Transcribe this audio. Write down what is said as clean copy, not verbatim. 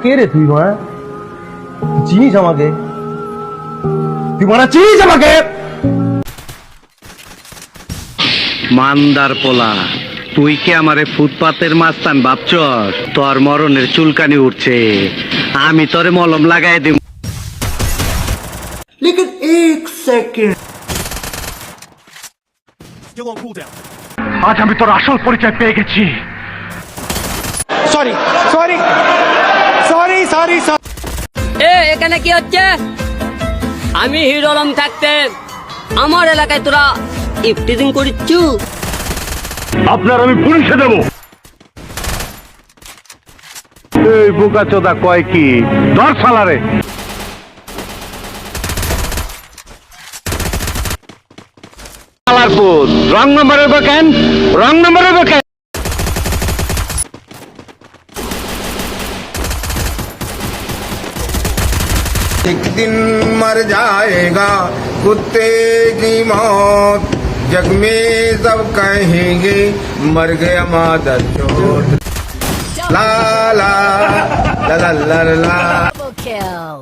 কে রে তুই মারা চিনিস আমাকে? তুই মারা চিনিস আমাকে? মান্দার পোলা, তুই কি আমারে ফুটপাতের মাস্তান ভাবছস? তোর মরণের চুলকানি উঠছে, আমি তোরে মলম লাগাই দিব। लेकिन एक सेकंड আজ আমি তোর আসল পরিচয় পেয়ে গেছি। सॉरी सॉरी सॉरी सॉरी এখানে কি হচ্ছে? আমি হিরো আলম থাকতে আমার এলাকায় তোরা ইফটিজিং করিচ্ছু? আপনার আমি পুলিশে দেব। এই বোকা চোদা কয় কি? ধর শালারে। শালার পুত, রং নম্বরের কেন? রং নম্বরের কেন? एक दिन मर जाएगा कुत्ते की मौत, जग में सब कहेंगे मर गया मादर चोट। ला ला ला ला ला ला। Double kill.